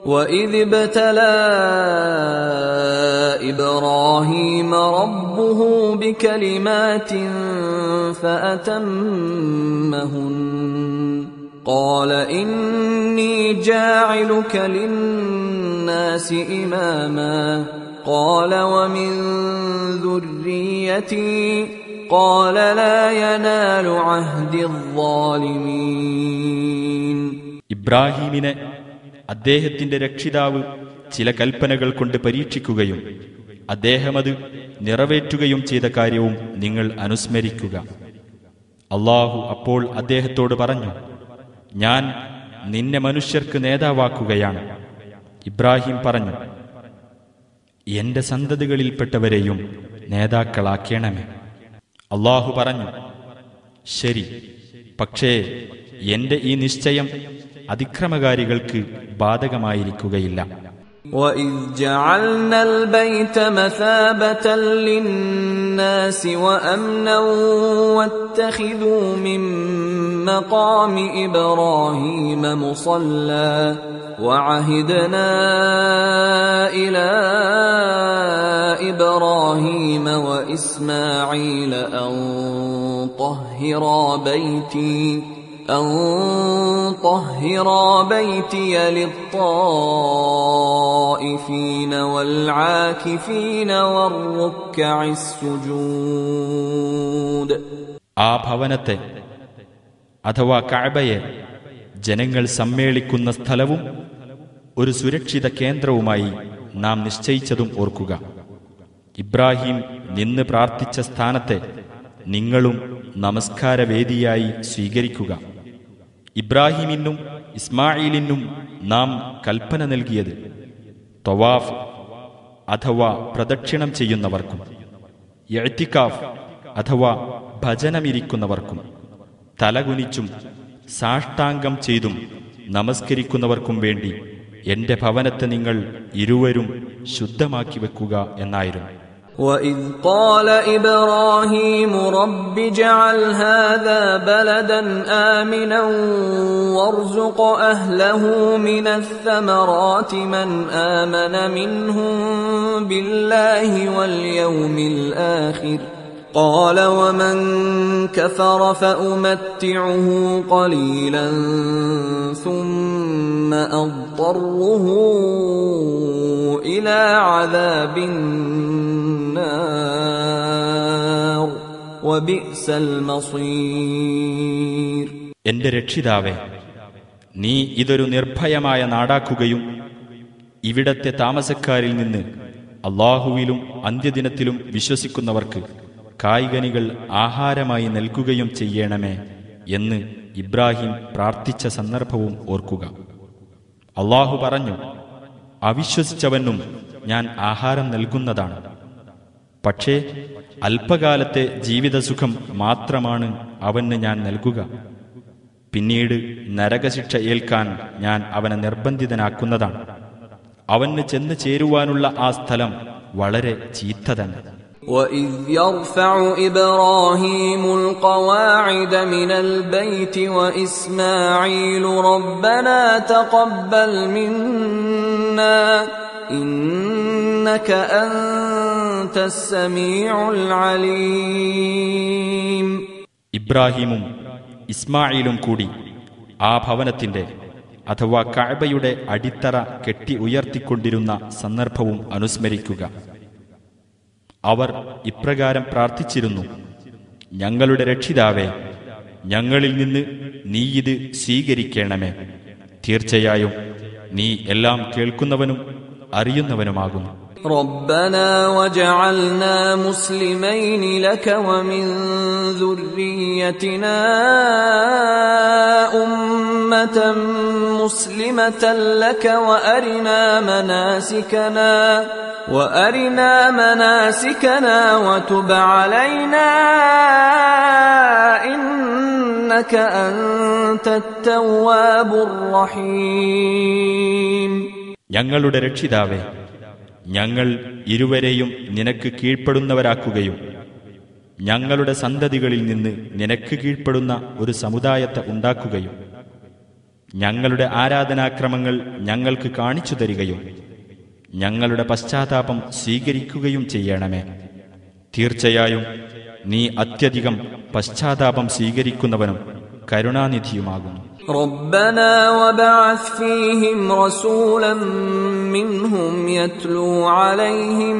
وَإِذِ ابْتَلَى إِبْرَاهِيمَ رَبُّهُ بِكَلِمَاتٍ فَأَتَمَّهُنَّ قَالَ إِنِّي جَاعِلُكَ لِلنَّاسِ إِمَامًا قَالَ وَمِنْ ذُرِّيَّتِي قَالَ لَا يَنَالُ عَهْدِ الظَّالِمِينَ. ഇബ്രാഹീമിനെ അദ്ദേഹത്തിന്റെ രക്ഷിതാവ് ചില കൽപ്പനകൾ കൊണ്ട് പരീക്ഷിക്കുകയും അദ്ദേഹമത് നിറവേറ്റുകയും ചെയ്ത കാര്യവും നിങ്ങൾ അനുസ്മരിക്കുക. അല്ലാഹു അപ്പോൾ അദ്ദേഹത്തോട് പറഞ്ഞു, ഞാൻ നിന്നെ മനുഷ്യർക്ക് നേതാവാക്കുകയാണ്. ഇബ്രാഹിം പറഞ്ഞു, എന്റെ സന്തതികളിൽപ്പെട്ടവരെയും നേതാക്കളാക്കണമേ. അല്ലാഹു പറഞ്ഞു, ശരി, പക്ഷേ എന്റെ ഈ നിശ്ചയം അതിക്രമകാരികൾക്ക് ബാധകമായിരിക്കുകയില്ല. وَإِذْ جَعَلْنَا الْبَيْتَ مَثَابَةً لِلنَّاسِ وَأَمْنًا وَاتَّخِذُوا مِن مَّقَامِ إِبْرَاهِيمَ مُصَلًّى وَعَهِدْنَا إِلَى إِبْرَاهِيمَ وَإِسْمَاعِيلَ أَن طَهِّرَا بَيْتِيَ لِلطَّائِفِينَ وَالْعَاكِفِينَ وَالرُّكَّعِ السُّجُودِ. ആ ഭവനത്തെ അഥവാ കഅബയെ ജനങ്ങൾ സമ്മേളിക്കുന്ന സ്ഥലവും ഒരു സുരക്ഷിത കേന്ദ്രവുമായി നാം നിശ്ചയിച്ചതും ഓർക്കുക. ഇബ്രാഹിം നിന്ന് പ്രാർത്ഥിച്ച സ്ഥാനത്തെ നിങ്ങളും നമസ്കാരവേദിയായി സ്വീകരിക്കുക. ഇബ്രാഹിമിനും ഇസ്മാഈലിനും നാം കൽപ്പന നൽകിയത് തവാഫ് അഥവാ പ്രദക്ഷിണം ചെയ്യുന്നവർക്കും ഇഅ്തികാഫ് അഥവാ ഭജനമിരിക്കുന്നവർക്കും തലകുനിച്ചും സാഷ്ടാംഗം ചെയ്തും നമസ്കരിക്കുന്നവർക്കും വേണ്ടി എന്റെ ഭവനത്തെ നിങ്ങൾ ഇരുവരും ശുദ്ധമാക്കി വെക്കുക എന്നായിരുന്നു. وَإِذْ قَالَ إِبْرَاهِيمُ رَبِّ اجْعَلْ هَذَا بَلَدًا آمِنًا وَارْزُقْ أَهْلَهُ مِنَ الثَّمَرَاتِ مَنْ آمَنَ مِنْهُم بِاللَّهِ وَالْيَوْمِ الْآخِرِ قَالَ وَمَنْ كَفَرَ فَأُمَتِّعُهُ قَلِيلًا ثُمَّ أَضْطَرُّهُ إِلَى عَذَابِ النَّارِ وَبِئْسَ الْمَصِيرُ. എന്റെ രക്ഷിതാവേ, നീ ഇതൊരു നിർഭയമായ നാടാക്കുകയും ഇവിടത്തെ താമസക്കാരിൽ നിന്ന് അല്ലാഹുവിലും അന്ത്യദിനത്തിലും വിശ്വസിക്കുന്നവർക്ക് കായ്കനികൾ ആഹാരമായി നൽകുകയും ചെയ്യണമേ എന്ന് ഇബ്രാഹിം പ്രാർത്ഥിച്ച സന്ദർഭവും ഓർക്കുക. അല്ലാഹു പറഞ്ഞു, അവിശ്വസിച്ചവനും ഞാൻ ആഹാരം നൽകുന്നതാണ്. പക്ഷേ അല്പകാലത്തെ ജീവിതസുഖം മാത്രമാണ് അവന് ഞാൻ നൽകുക. പിന്നീട് നരകശിക്ഷ ഏൽക്കാൻ ഞാൻ അവനെ നിർബന്ധിതനാക്കുന്നതാണ്. അവന് ചെന്ന് ചേരുവാനുള്ള ആ സ്ഥലം വളരെ ചീത്ത തന്നെ. وَإِذْ يَرْفَعُ إِبْرَاهِيمُ الْقَوَاعِدَ مِنَ الْبَيْتِ وَإِسْمَاعِيلُ رَبَّنَا تَقَبَّلْ مِنَّا إِنَّكَ أَنْتَ السَّمِيعُ الْعَلِيمُ. ഇബ്രാഹിമും ഇസ്മാഈലും കൂടി ആ ഭവനത്തിന്റെ അഥവാ കഅബയുടെ അടിത്തറ കെട്ടി ഉയർത്തിക്കൊണ്ടിരുന്ന സന്ദർഭവും അനുസ്മരിക്കുക. അവർ ഇപ്രകാരം പ്രാർത്ഥിച്ചിരുന്നു: ഞങ്ങളുടെ രക്ഷിതാവേ, ഞങ്ങളിൽ നിന്ന് നീ ഇത് സ്വീകരിക്കണമേ. തീർച്ചയായും നീ എല്ലാം കേൾക്കുന്നവനും അറിയുന്നവനുമാകുന്നു. ربنا وجعلنا مسلمين لك ومن ذريتنا أمة مسلمة لك وأرنا مناسكنا وتب علينا إنك أنت التواب الرحيم. ഞങ്ങളുടെ രക്ഷിതാവേ, ഞങ്ങൾ ഇരുവരെയും നിനക്ക് കീഴ്പ്പെടുന്നവരാക്കുകയും ഞങ്ങളുടെ സന്തതികളിൽ നിന്ന് നിനക്ക് കീഴ്പ്പെടുന്ന ഒരു സമുദായത്തെ ഉണ്ടാക്കുകയും ഞങ്ങളുടെ ആരാധനാക്രമങ്ങൾ ഞങ്ങൾക്ക് കാണിച്ചു തരികയും ഞങ്ങളുടെ പശ്ചാത്താപം സ്വീകരിക്കുകയും ചെയ്യണമേ. തീർച്ചയായും നീ അത്യധികം പശ്ചാത്താപം സ്വീകരിക്കുന്നവനും കരുണാനിധിയുമാകുന്നു. ربنا وبعث فيهم رسولا منهم يتلو عليهم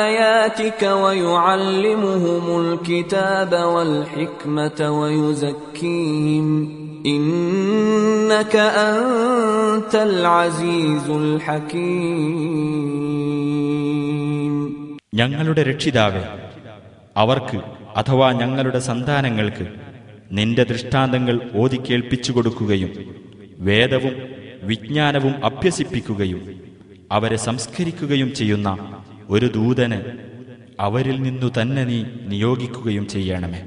آياتك ويعلمهم الكتاب والحكمة ويزكيهم إنك أنت العزيز الحكيم. ഞങ്ങളുടെ രക്ഷിതാവേ, അവർക്ക് അഥവാ ഞങ്ങളുടെ സന്താനങ്ങൾക്ക് നിന്റെ ദൃഷ്ടാന്തങ്ങൾ ഓതിക്കേൾപ്പിച്ചു കൊടുക്കുകയും വേദവും വിജ്ഞാനവും അഭ്യസിപ്പിക്കുകയും അവരെ സംസ്കരിക്കുകയും ചെയ്യുന്ന ഒരു ദൂതന് അവരിൽ നിന്നു തന്നെ നീ നിയോഗിക്കുകയും ചെയ്യണമേ.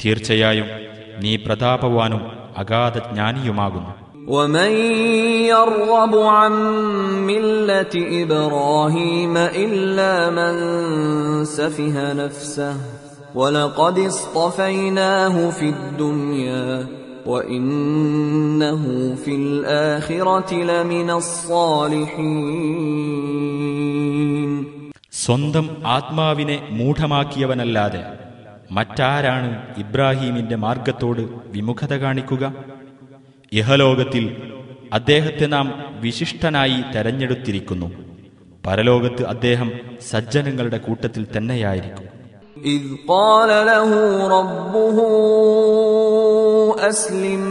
തീർച്ചയായും നീ പ്രതാപവാനും അഗാധജ്ഞാനിയുമാകുന്നു. ومن يرغب عن ملة إبراهيم إلا من سفه نفسه وَلَقَدِ اصْطَفَيْنَاهُ فِي الدُّنْيَا وَإِنَّهُ فِي الْآخِرَةِ لَمِنَ الصَّالِحِينَ. സ്വന്തം ആത്മാവിനെ മൂഢമാക്കിയവനല്ലാതെ മറ്റാരാണ് ഇബ്രാഹീമിന്റെ മാർഗത്തോട് വിമുഖത കാണിക്കുക? ഇഹലോകത്തിൽ അദ്ദേഹത്തെ നാം വിശിഷ്ടനായി തെരഞ്ഞെടുത്തിരിക്കുന്നു. പരലോകത്ത് അദ്ദേഹം സജ്ജനങ്ങളുടെ കൂട്ടത്തിൽ തന്നെയായിരിക്കും. إذ قال له ربه أسلم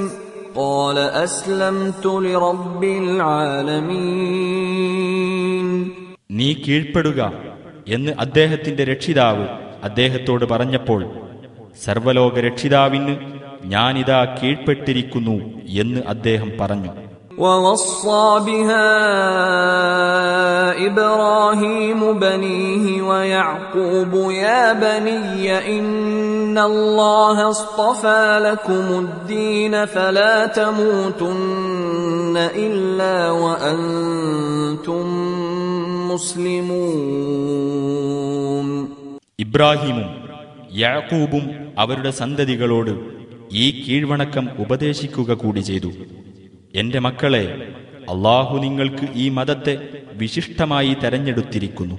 قال أسلمت لرب العالمين. നീ കീഴ്പ്പെടുക എന്ന് അദ്ദേഹത്തിന്റെ രക്ഷിതാവ് അദ്ദേഹത്തോട് പറഞ്ഞപ്പോൾ സർവലോക രക്ഷിതാവിന് ഞാനിതാ കീഴ്പ്പെട്ടിരിക്കുന്നു എന്ന് അദ്ദേഹം പറഞ്ഞു. ووصى بها إبراهيم بنيه ويعقوب يا بني إن الله اصطفى لكم الدين فلا تموتن إلا وأنتم مسلمون. ഇബ്രാഹീമും യാക്കൂബും അവരുടെ സന്തതികളോട് ഈ കീഴ്വണക്കം ഉപദേശിക്കുക കൂടി ചെയ്തു. എന്റെ മക്കളെ, അള്ളാഹു നിങ്ങൾക്ക് ഈ മതത്തെ വിശിഷ്ടമായി തെരഞ്ഞെടുത്തിരിക്കുന്നു.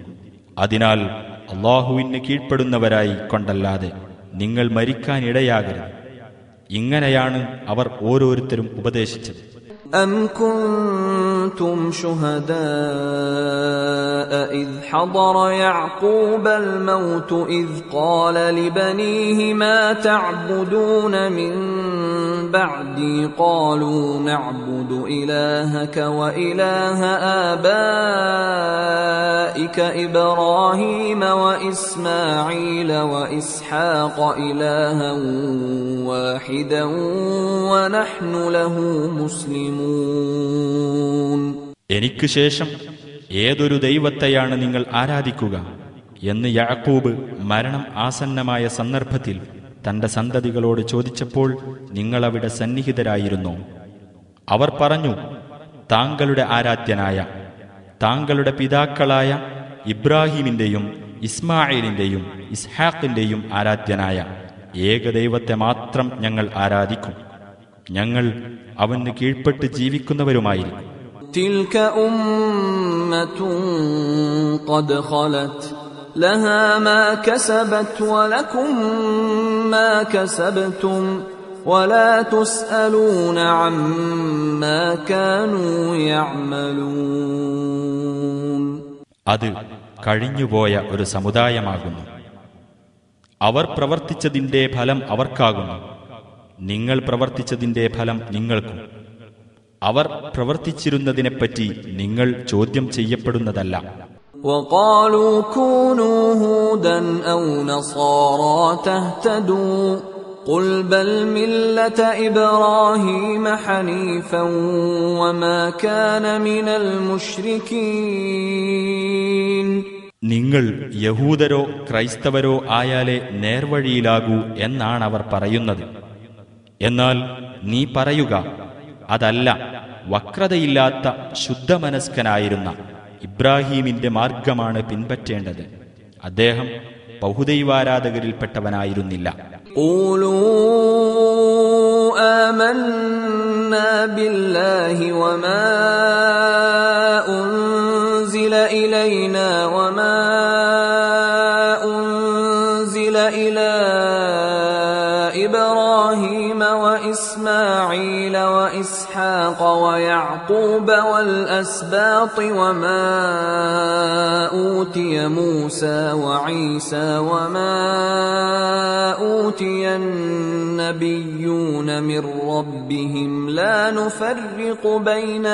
അതിനാൽ അള്ളാഹുവിന് കീഴ്പ്പെടുന്നവരായി കൊണ്ടല്ലാതെ നിങ്ങൾ മരിക്കാനിടയാകരുത്. ഇങ്ങനെയാണ് അവർ ഓരോരുത്തരും ഉപദേശിച്ചത്. أم كنتم شهداء إذ حضر يعقوب الموت إذ قال لبنيه ما تعبدون من بعدي قالوا نعبد إلهك وإله آبائك إبراهيم وإسماعيل وإسحاق إلها واحدا ونحن له مسلمون. എനിക്ക് ശേഷം ഏതൊരു ദൈവത്തെയാണ് നിങ്ങൾ ആരാധിക്കുക എന്ന് യാക്കൂബ് മരണം ആസന്നമായ സന്ദർഭത്തിൽ തന്റെ സന്തതികളോട് ചോദിച്ചപ്പോൾ നിങ്ങളവിടെ സന്നിഹിതരായിരുന്നോ? അവർ പറഞ്ഞു, താങ്കളുടെ ആരാധ്യനായ, താങ്കളുടെ പിതാക്കളായ ഇബ്രാഹീമിന്റെയും ഇസ്മായിലിന്റെയും ഇസ്ഹാഖിന്റെയും ആരാധ്യനായ ഏകദൈവത്തെ മാത്രം ഞങ്ങൾ ആരാധിക്കും. ഞങ്ങൾ അവന് കീഴ്പ്പെട്ട് ജീവിക്കുന്നവരുമായിരിക്കും. تلك أمة قد خلت لها ما كسبت ولكم ما كسبتم ولا تسألون عما كانوا يعملون. അത് കഴിഞ്ഞുപോയ ഒരു സമുദായമാകുന്നു. അവർ പ്രവർത്തിച്ചതിന്റെ ഫലം അവർക്കാകുന്നു. നിങ്ങൾ പ്രവർത്തിച്ചതിന്റെ ഫലം നിങ്ങൾക്കും. അവർ പ്രവർത്തിച്ചിരുന്നതിനെപ്പറ്റി നിങ്ങൾ ചോദ്യം ചെയ്യപ്പെടുന്നതല്ല. وقالوا كونوا هودا أو نصارى تهتدوا قل بل ملة إبراهيم حنيفا وما كان من المشركين. നിങ്ങൾ യഹൂദരോ ക്രൈസ്തവരോ ആയാലേ നേർവഴിയിലാകൂ എന്നാണ് അവർ പറയുന്നത്. എന്നാൽ നീ പറയുക, അതല്ല, വക്രതയില്ലാത്ത ശുദ്ധമനസ്കനായിരുന്ന ഇബ്രാഹീമിന്റെ മാർഗമാണ് പിൻപറ്റേണ്ടത്. അദ്ദേഹം ബഹുദൈവാരാധകരിൽപ്പെട്ടവനായിരുന്നില്ല. ഖൂലൂ ആമന്ന آمنا بالله وما أنزل إلينا وما أنزل إلى إبراهيم وإسماعيل وإسحاق ويعقوب والأسباط وما أوتي موسى وعيسى وما أوتي النبيون من ربهم لا نفرق بين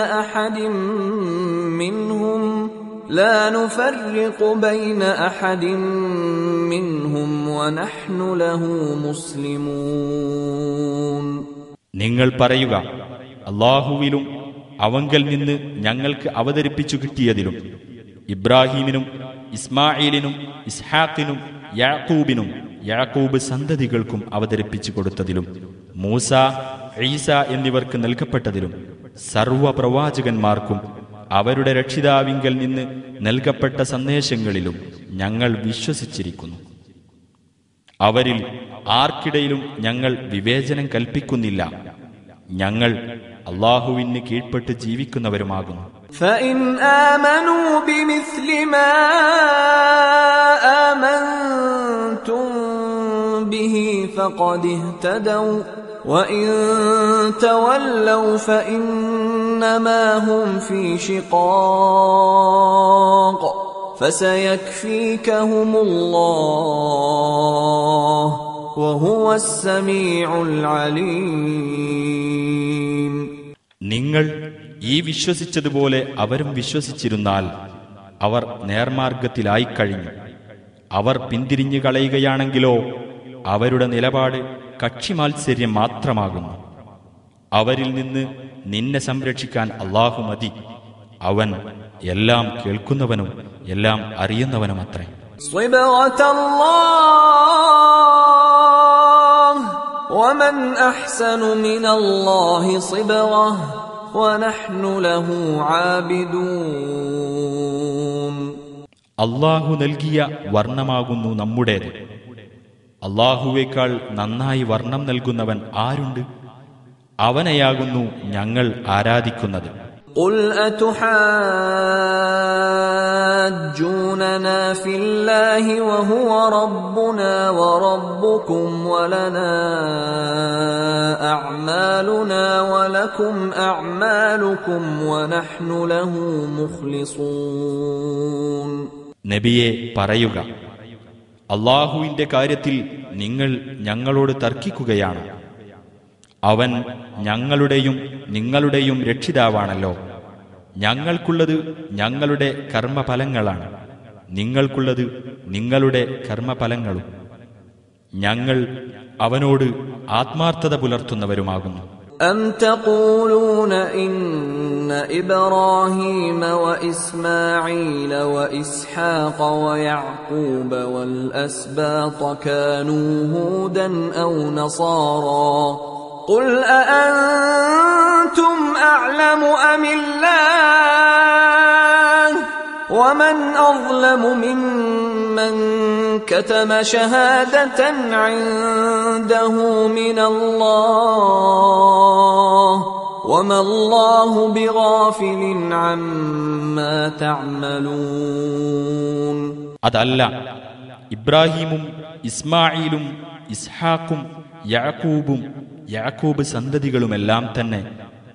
أحد منهم ونحن له مسلمون. നിങ്ങൾ പറയുക, അല്ലാഹുവിലും അവങ്കൽ നിന്ന് ഞങ്ങൾക്ക് അവതരിപ്പിച്ചു കിട്ടിയതിലും ഇബ്രാഹീമിനും ഇസ്മാഈലിനും ഇസ്ഹാഖിനും യാക്കൂബിനും യാക്കൂബ് സന്തതികൾക്കും അവതരിപ്പിച്ചു കൊടുത്തതിലും മൂസ ഈസ എന്നിവർക്ക് നൽകപ്പെട്ടതിലും സർവ്വപ്രവാചകന്മാർക്കും അവരുടെ രക്ഷിതാവിങ്കൽ നിന്ന് നൽകപ്പെട്ട സന്ദേശങ്ങളിലും ഞങ്ങൾ വിശ്വസിച്ചിരിക്കുന്നു. അവരിൽ ആർക്കിടയിലും ഞങ്ങൾ വിവേചനം കൽപ്പിക്കുന്നില്ല. ഞങ്ങൾ അല്ലാഹുവിന് കീഴ്പ്പെട്ട് ജീവിക്കുന്നവരുമാകുന്നു. فَإِنْ آمَنُوا بِمِثْلِ مَا آمَنْتُمْ بِهِ فَقَدِ اهْتَدَوْا وَإِنْ تَوَلَّوْا فَإِنَّمَا هُمْ فِي شِقَاقٍ فَسَيَكْفِيكَهُمُ اللَّهُ وَهُوَ السَّمِيعُ الْعَلِيمُ. നിങ്ങൾ ഈ വിശ്വസിച്ചതുപോലെ അവരും വിശ്വസിച്ചിരുന്നാൽ അവർ നേർമാർഗത്തിലായിക്കഴിഞ്ഞു. അവർ പിന്തിരിഞ്ഞു കളയുകയാണെങ്കിലോ അവരുടെ നിലപാട് കക്ഷിമാത്സര്യം മാത്രമാകുന്നു. അവരിൽ നിന്ന് നിന്നെ സംരക്ഷിക്കാൻ അല്ലാഹു മതി. അവൻ എല്ലാം കേൾക്കുന്നവനും എല്ലാം അറിയുന്നവനുമത്രേ. ومن أحسن من الله صبغة ونحن له عابدون. അല്ലാഹു നൽകിയ വർണ്ണമാകുന്നു നമ്മുടേത്. അല്ലാഹുവേക്കാൾ നന്നായി വർണ്ണം നൽകുന്നവൻ ആരുണ്ട്? അവനെയാകുന്നു ഞങ്ങൾ ആരാധിക്കുന്നത്. قل أتحاجوننا في الله وهو ربنا وربكم ولنا أعمالنا ولكم أعمالكم ونحن له مخلصون. നബിയെ പറയുക, അല്ലാഹുവിന്റെ കാര്യത്തിൽ നിങ്ങൾ ഞങ്ങളോട് തർക്കിക്കുകയാണ്. അവൻ ഞങ്ങളുടെയും നിങ്ങളുടെയും രക്ഷിതാവാണല്ലോ. ഞങ്ങൾക്കുള്ളത് ഞങ്ങളുടെ കർമ്മഫലങ്ങളാണ്, നിങ്ങൾക്കുള്ളത് നിങ്ങളുടെ കർമ്മഫലങ്ങളും. ഞങ്ങൾ അവനോട് ആത്മാർത്ഥത പുലർത്തുന്നവരുമാകുന്നു. أم تقولون إن إبراهيم وإسماعيل وإسحاق ويعقوب والأسباط كانوا هودا أو نصارى قل أأنتم أعلم أم الله ومن أظلم ممن كتم شهادة عنده من الله وما الله بغافل عما تعملون. അതല്ല, ഇബ്രാഹീമും ഇസ്മാഈലും ഇസ്ഹാഖും യാക്കൂബും യാക്കൂബ് സന്തതികളുമെല്ലാം തന്നെ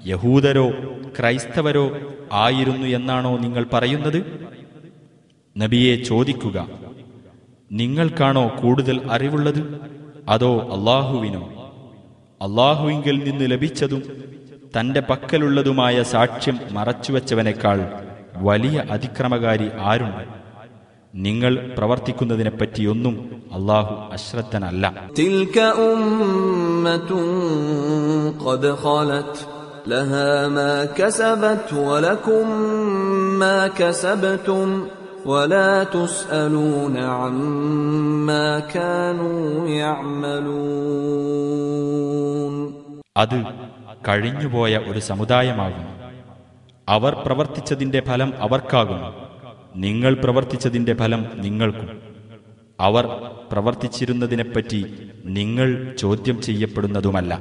യഹൂദരോ ക്രൈസ്തവരോ ആയിരുന്നു എന്നാണോ നിങ്ങൾ പറയുന്നത്? നബിയെ ചോദിക്കുക, നിങ്ങൾക്കാണോ കൂടുതൽ അറിവുള്ളത്, അതോ അല്ലാഹുവിനോ? അല്ലാഹുവിങ്കിൽ നിന്ന് ലഭിച്ചതും തന്റെ പക്കലുള്ളതുമായ സാക്ഷ്യം മറച്ചുവെച്ചവനേക്കാൾ വലിയ അതിക്രമകാരി ആരുണ്ട്? നിങ്ങൾ പ്രവർത്തിക്കുന്നതിനെപ്പറ്റിയൊന്നും അല്ലാഹു അശ്രദ്ധനല്ല. തിൽക ഉമ്മത്തുൻ ഖദ് ഖലത് ലഹാ മാ കസബത് വലകും മാ കസബ്തും വലാ തുസ്അലൂന അമ്മാ കാനൂ യഅമലൂൻ. അത് കഴിഞ്ഞുപോയ ഒരു സമുദായമാകുന്നു. അവർ പ്രവർത്തിച്ചതിന്റെ ഫലം അവർക്കാകുന്നു, നിങ്ങൾ പ്രവർത്തിച്ചതിന്റെ ഫലം നിങ്ങൾക്കും. അവർ പ്രവർത്തിച്ചിരുന്നതിനെപ്പറ്റി നിങ്ങൾ ചോദ്യം ചെയ്യപ്പെടുന്നതുമല്ല.